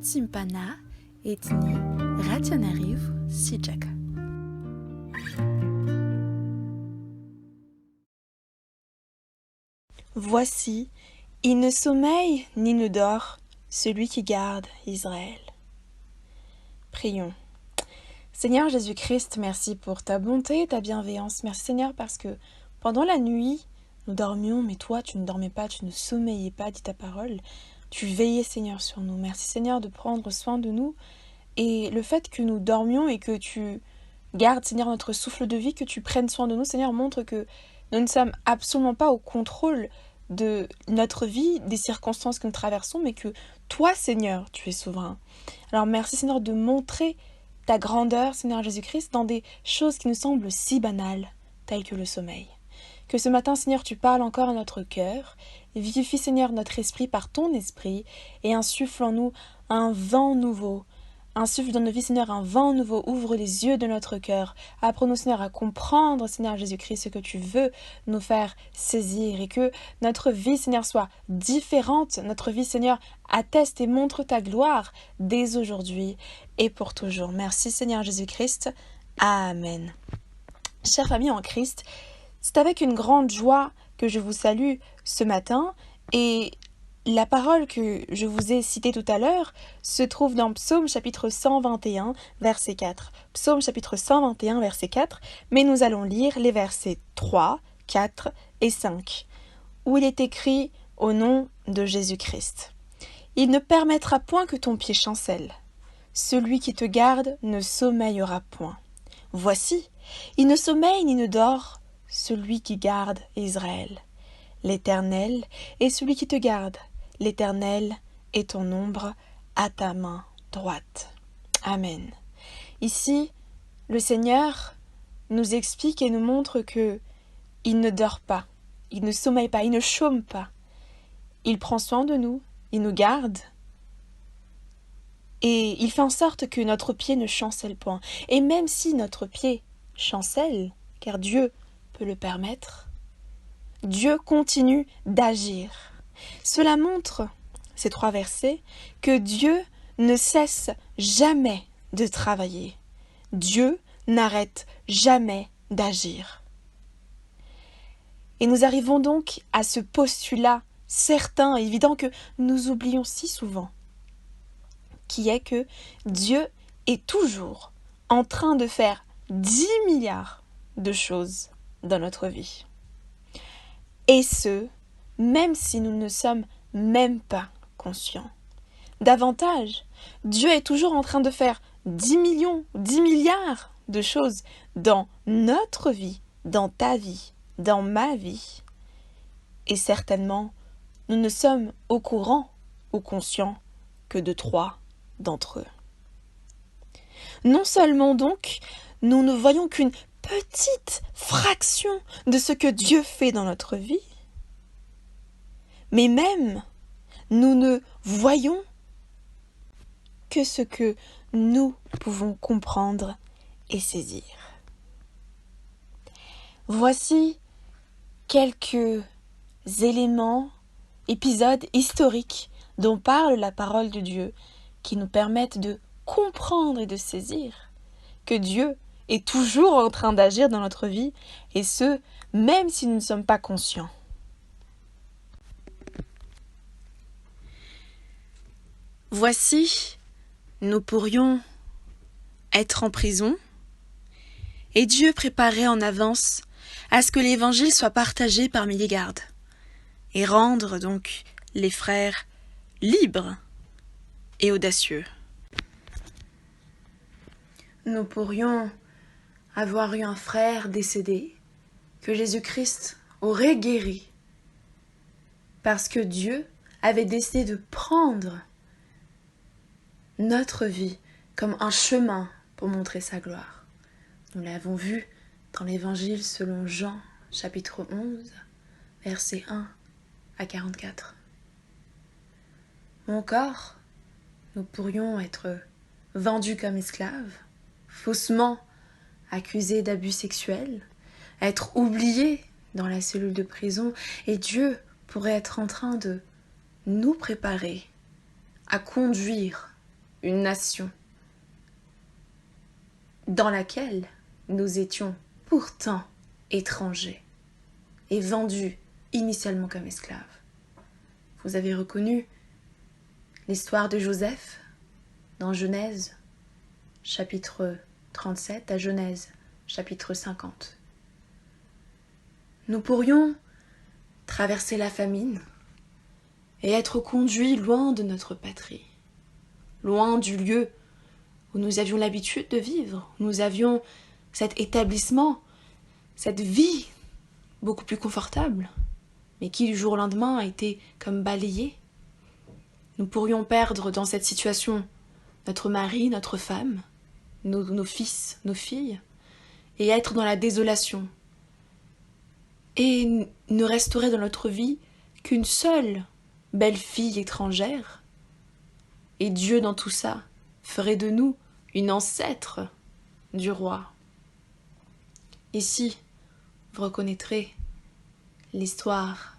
Simpana etni rationariv sijaka. Voici, il ne sommeille ni ne dort, celui qui garde Israël. Prions. Seigneur Jésus-Christ, merci pour ta bonté et ta bienveillance. Merci Seigneur parce que pendant la nuit, nous dormions, mais toi tu ne dormais pas, tu ne sommeillais pas, dit ta parole. Tu veillais Seigneur sur nous. Merci Seigneur de prendre soin de nous. Et le fait que nous dormions et que tu gardes Seigneur notre souffle de vie, que tu prennes soin de nous Seigneur, montre que nous ne sommes absolument pas au contrôle de notre vie, des circonstances que nous traversons, mais que toi Seigneur, tu es souverain. Alors merci Seigneur de montrer ta grandeur Seigneur Jésus-Christ dans des choses qui nous semblent si banales, telles que le sommeil. Que ce matin Seigneur tu parles encore à notre cœur, vivifie Seigneur notre esprit par ton esprit et insuffle en nous un vent nouveau. Insuffle dans nos vies, Seigneur, un vent nouveau. Ouvre les yeux de notre cœur. Apprends-nous, Seigneur, à comprendre, Seigneur Jésus-Christ, ce que tu veux nous faire saisir. Et que notre vie, Seigneur, soit différente. Notre vie, Seigneur, atteste et montre ta gloire dès aujourd'hui et pour toujours. Merci, Seigneur Jésus-Christ. Amen. Chère famille en Christ, c'est avec une grande joie que je vous salue ce matin. Et la parole que je vous ai citée tout à l'heure se trouve dans Psaume chapitre 121, verset 4. Psaume chapitre 121, verset 4, mais nous allons lire les versets 3, 4 et 5, où il est écrit au nom de Jésus-Christ. Il ne permettra point que ton pied chancelle. Celui qui te garde ne sommeillera point. Voici, il ne sommeille ni ne dort, celui qui garde Israël. L'Éternel est celui qui te garde. L'Éternel est ton ombre à ta main droite. Amen. Ici, le Seigneur nous explique et nous montre que il ne dort pas, il ne sommeille pas, il ne chôme pas. Il prend soin de nous, il nous garde et il fait en sorte que notre pied ne chancelle point. Et même si notre pied chancelle, car Dieu peut le permettre, Dieu continue d'agir. Cela montre, ces 3 versets, que Dieu ne cesse jamais de travailler. Dieu n'arrête jamais d'agir. Et nous arrivons donc à ce postulat certain et évident que nous oublions si souvent, qui est que Dieu est toujours en train de faire 10 milliards de choses dans notre vie. Et ce, même si nous ne sommes même pas conscients. Davantage, Dieu est toujours en train de faire 10 millions, 10 milliards de choses dans notre vie, dans ta vie, dans ma vie. Et certainement, nous ne sommes au courant ou conscients que de 3 d'entre eux. Non seulement donc, nous ne voyons qu'une petite fraction de ce que Dieu fait dans notre vie, mais même, nous ne voyons que ce que nous pouvons comprendre et saisir. Voici quelques éléments, épisodes historiques dont parle la parole de Dieu qui nous permettent de comprendre et de saisir que Dieu est toujours en train d'agir dans notre vie et ce, même si nous ne sommes pas conscients. Voici, nous pourrions être en prison et Dieu préparait en avance à ce que l'évangile soit partagé parmi les gardes et rendre donc les frères libres et audacieux. Nous pourrions avoir eu un frère décédé que Jésus-Christ aurait guéri parce que Dieu avait décidé de prendre notre vie comme un chemin pour montrer sa gloire. Nous l'avons vu dans l'évangile selon Jean, chapitre 11, versets 1 à 44. Ou encore, nous pourrions être vendus comme esclaves, faussement accusés d'abus sexuels, être oubliés dans la cellule de prison, et Dieu pourrait être en train de nous préparer à conduire une nation dans laquelle nous étions pourtant étrangers et vendus initialement comme esclaves. Vous avez reconnu l'histoire de Joseph dans Genèse, chapitre 37, à Genèse, chapitre 50. Nous pourrions traverser la famine et être conduits loin de notre patrie, loin du lieu où nous avions l'habitude de vivre, où nous avions cet établissement, cette vie beaucoup plus confortable, mais qui du jour au lendemain a été comme balayée. Nous pourrions perdre dans cette situation notre mari, notre femme, nos fils, nos filles, et être dans la désolation. Et ne resterait dans notre vie qu'une seule belle fille étrangère. Et Dieu, dans tout ça, ferait de nous une ancêtre du roi. Ici, vous reconnaîtrez l'histoire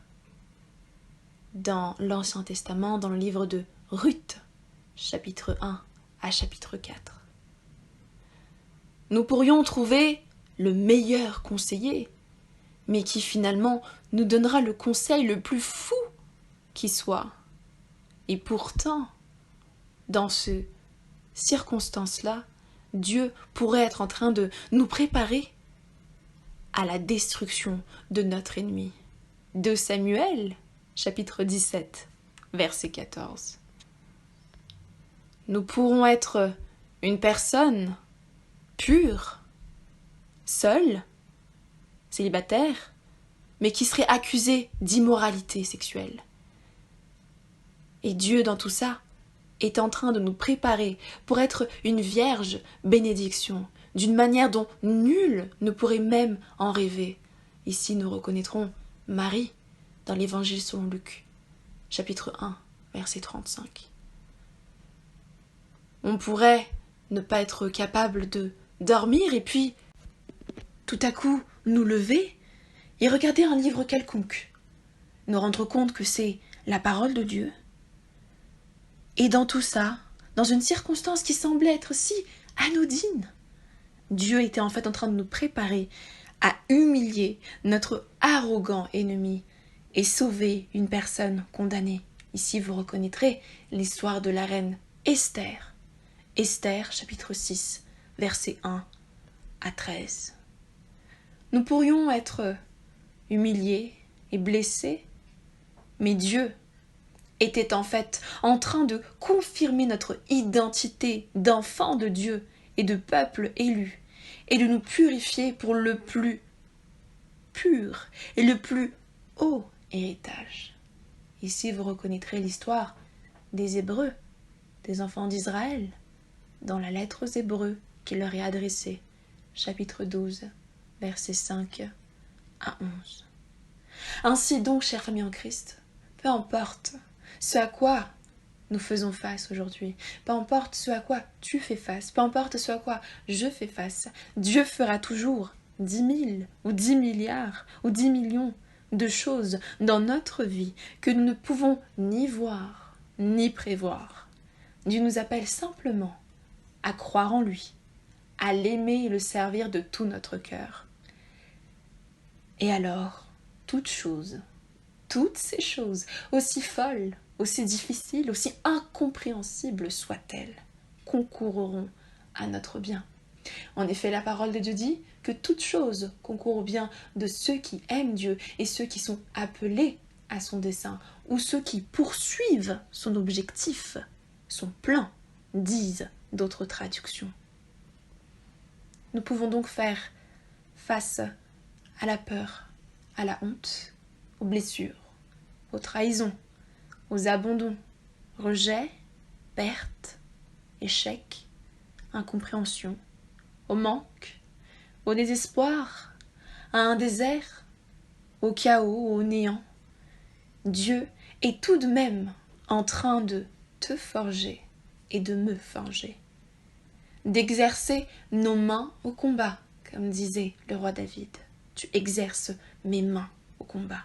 dans l'Ancien Testament, dans le livre de Ruth, chapitre 1 à chapitre 4. Nous pourrions trouver le meilleur conseiller, mais qui finalement nous donnera le conseil le plus fou qui soit. Et pourtant, dans ces circonstances-là, Dieu pourrait être en train de nous préparer à la destruction de notre ennemi. 2 Samuel, chapitre 17, verset 14. Nous pourrons être une personne pure, seule, célibataire, mais qui serait accusée d'immoralité sexuelle. Et Dieu, dans tout ça, est en train de nous préparer pour être une vierge bénédiction, d'une manière dont nul ne pourrait même en rêver. Ici, nous reconnaîtrons Marie dans l'Évangile selon Luc, chapitre 1, verset 35. On pourrait ne pas être capable de dormir et puis, tout à coup, nous lever et regarder un livre quelconque, nous rendre compte que c'est la parole de Dieu. Et dans tout ça, dans une circonstance qui semblait être si anodine, Dieu était en fait en train de nous préparer à humilier notre arrogant ennemi et sauver une personne condamnée. Ici, vous reconnaîtrez l'histoire de la reine Esther. Esther, chapitre 6, versets 1 à 13. Nous pourrions être humiliés et blessés, mais Dieu était en fait en train de confirmer notre identité d'enfant de Dieu et de peuple élu, et de nous purifier pour le plus pur et le plus haut héritage. Ici, vous reconnaîtrez l'histoire des Hébreux, des enfants d'Israël, dans la lettre aux Hébreux qui leur est adressée, chapitre 12, versets 5 à 11. Ainsi donc, chère famille en Christ, peu importe ce à quoi nous faisons face aujourd'hui, peu importe ce à quoi tu fais face, peu importe ce à quoi je fais face, Dieu fera toujours 10 000 ou 10 milliards ou 10 millions de choses dans notre vie que nous ne pouvons ni voir ni prévoir. Dieu nous appelle simplement à croire en lui, à l'aimer et le servir de tout notre cœur. Et alors, toutes ces choses, aussi folles, aussi difficiles, aussi incompréhensibles soient-elles, concourront à notre bien. En effet, la parole de Dieu dit que toute chose concourt au bien de ceux qui aiment Dieu et ceux qui sont appelés à son dessein, ou ceux qui poursuivent son objectif, son plan, disent d'autres traductions. Nous pouvons donc faire face à la peur, à la honte, aux blessures, aux trahisons, aux abandons, rejets, pertes, échecs, incompréhension, au manque, au désespoir, à un désert, au chaos, au néant. Dieu est tout de même en train de te forger et de me forger, d'exercer nos mains au combat, comme disait le roi David. Tu exerces mes mains au combat,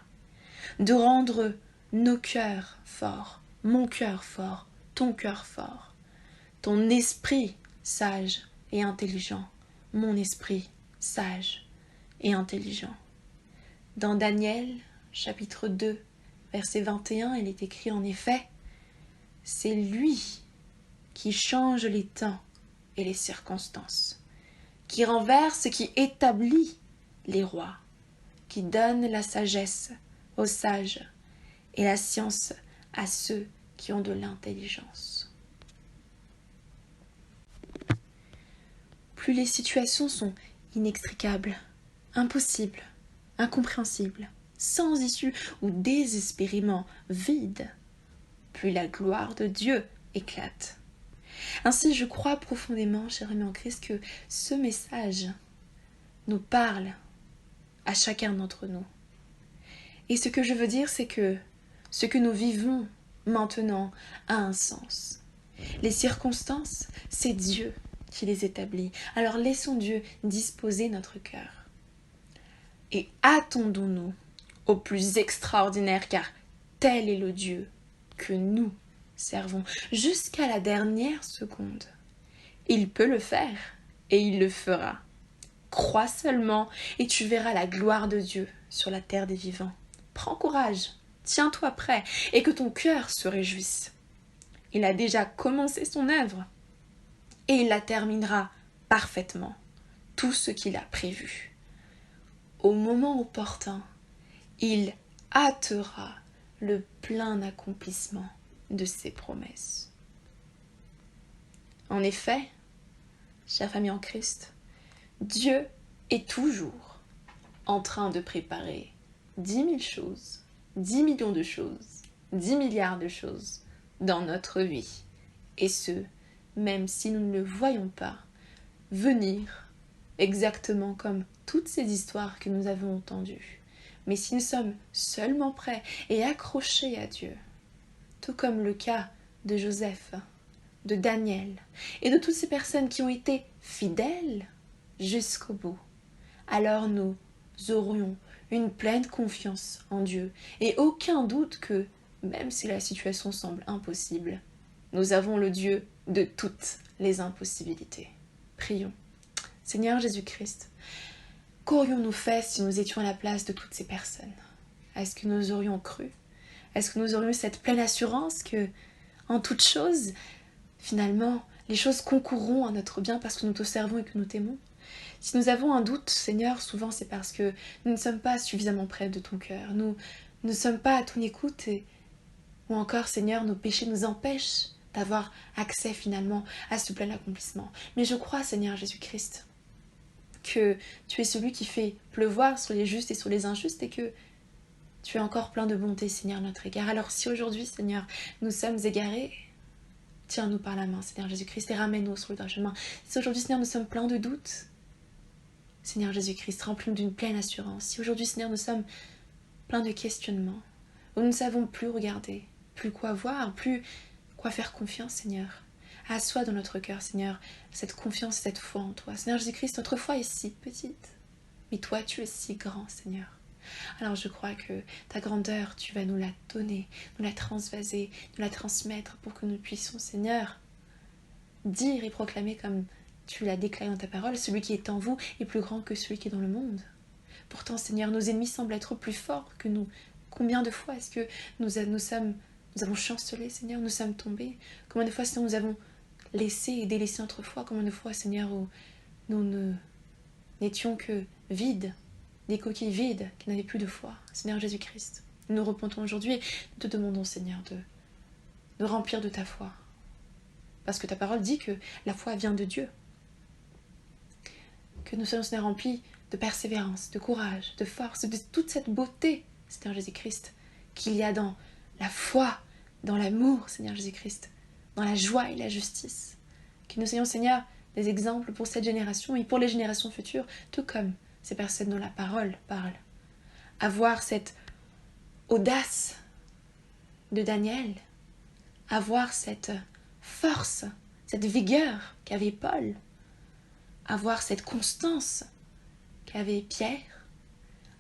de rendre nos cœurs forts, mon cœur fort, ton cœur fort, ton esprit sage et intelligent, mon esprit sage et intelligent. Dans Daniel, chapitre 2, verset 21, il est écrit en effet, c'est lui qui change les temps et les circonstances, qui renverse, qui établit les rois, qui donne la sagesse aux sages et la science à ceux qui ont de l'intelligence. Plus les situations sont inextricables, impossibles, incompréhensibles, sans issue ou désespérément vides, plus la gloire de Dieu éclate. Ainsi, je crois profondément, chers amis en Christ, que ce message nous parle à chacun d'entre nous. Et ce que je veux dire, c'est que ce que nous vivons maintenant a un sens. Les circonstances, c'est Dieu qui les établit. Alors laissons Dieu disposer notre cœur. Et attendons-nous au plus extraordinaire, car tel est le Dieu que nous servons jusqu'à la dernière seconde. Il peut le faire et il le fera. Crois seulement et tu verras la gloire de Dieu sur la terre des vivants. Prends courage, tiens-toi prêt et que ton cœur se réjouisse. Il a déjà commencé son œuvre et il la terminera parfaitement, tout ce qu'il a prévu. Au moment opportun, il hâtera le plein accomplissement de ses promesses. En effet, chère famille en Christ, Dieu est toujours en train de préparer 10 000 choses, 10 millions de choses, 10 milliards de choses dans notre vie. Et ce, même si nous ne le voyons pas venir exactement comme toutes ces histoires que nous avons entendues. Mais si nous sommes seulement prêts et accrochés à Dieu, tout comme le cas de Joseph, de Daniel et de toutes ces personnes qui ont été fidèles jusqu'au bout, alors nous aurions une pleine confiance en Dieu et aucun doute que, même si la situation semble impossible, nous avons le Dieu de toutes les impossibilités. Prions. Seigneur Jésus-Christ, qu'aurions-nous fait si nous étions à la place de toutes ces personnes? Est-ce que nous aurions cru? Est-ce que nous aurions eu cette pleine assurance que, en toutes choses, finalement, les choses concourront à notre bien parce que nous te servons et que nous t'aimons? Si nous avons un doute, Seigneur, souvent c'est parce que nous ne sommes pas suffisamment près de ton cœur. Nous ne sommes pas à ton écoute ou encore, Seigneur, nos péchés nous empêchent d'avoir accès finalement à ce plein accomplissement. Mais je crois, Seigneur Jésus-Christ, que tu es celui qui fait pleuvoir sur les justes et sur les injustes et que tu es encore plein de bonté, Seigneur, à notre égard. Alors si aujourd'hui, Seigneur, nous sommes égarés, tiens-nous par la main, Seigneur Jésus-Christ, et ramène-nous sur le droit chemin. Si aujourd'hui, Seigneur, nous sommes pleins de doutes, Seigneur Jésus-Christ, remplis-nous d'une pleine assurance. Si aujourd'hui, Seigneur, nous sommes pleins de questionnements, où nous ne savons plus regarder, plus quoi voir, plus quoi faire confiance, Seigneur, assois dans notre cœur, Seigneur, cette confiance, cette foi en toi. Seigneur Jésus-Christ, notre foi est si petite, mais toi, tu es si grand, Seigneur. Alors je crois que ta grandeur, tu vas nous la donner, nous la transvaser, nous la transmettre pour que nous puissions, Seigneur, dire et proclamer comme tu l'as déclaré dans ta parole, celui qui est en vous est plus grand que celui qui est dans le monde. Pourtant, Seigneur, nos ennemis semblent être plus forts que nous. Combien de fois est-ce que nous avons chancelé, Seigneur, nous sommes tombés? Combien de fois, Seigneur, nous avons laissé et délaissé notre foi? Combien de fois, Seigneur, où nous n'étions que vides, des coquilles vides, qui n'avaient plus de foi? Seigneur Jésus-Christ, nous nous repentons aujourd'hui et nous te demandons, Seigneur, de remplir de ta foi. Parce que ta parole dit que la foi vient de Dieu. Que nous soyons, Seigneur, remplis de persévérance, de courage, de force, de toute cette beauté, Seigneur Jésus-Christ, qu'il y a dans la foi, dans l'amour, Seigneur Jésus-Christ, dans la joie et la justice. Que nous soyons, Seigneur, des exemples pour cette génération et pour les générations futures, tout comme ces personnes dont la parole parle. Avoir cette audace de Daniel, avoir cette force, cette vigueur qu'avait Paul, avoir cette constance qu'avait Pierre,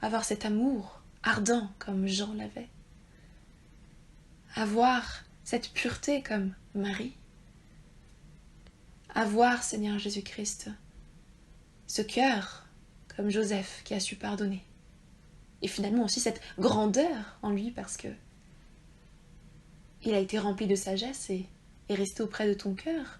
avoir cet amour ardent comme Jean l'avait, avoir cette pureté comme Marie, avoir, Seigneur Jésus-Christ, ce cœur, comme Joseph, qui a su pardonner. Et finalement aussi cette grandeur en lui, parce que il a été rempli de sagesse et est resté auprès de ton cœur.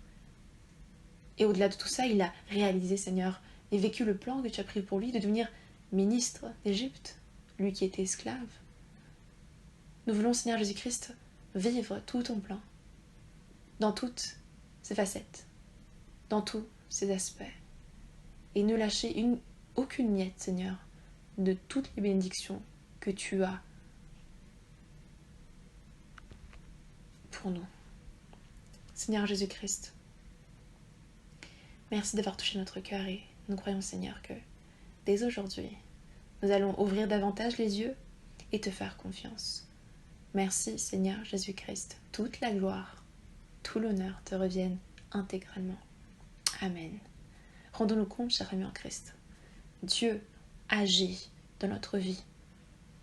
Et au-delà de tout ça, il a réalisé, Seigneur, et vécu le plan que tu as pris pour lui de devenir ministre d'Égypte, lui qui était esclave. Nous voulons, Seigneur Jésus-Christ, vivre tout ton plan, dans toutes ses facettes, dans tous ses aspects, et ne lâcher aucune miette, Seigneur, de toutes les bénédictions que tu as pour nous. Seigneur Jésus-Christ, merci d'avoir touché notre cœur et nous croyons, Seigneur, que dès aujourd'hui, nous allons ouvrir davantage les yeux et te faire confiance. Merci, Seigneur Jésus-Christ. Toute la gloire, tout l'honneur te reviennent intégralement. Amen. Rendons-nous compte, chers amis en Christ. Dieu agit dans notre vie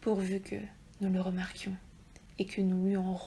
pourvu que nous le remarquions et que nous lui en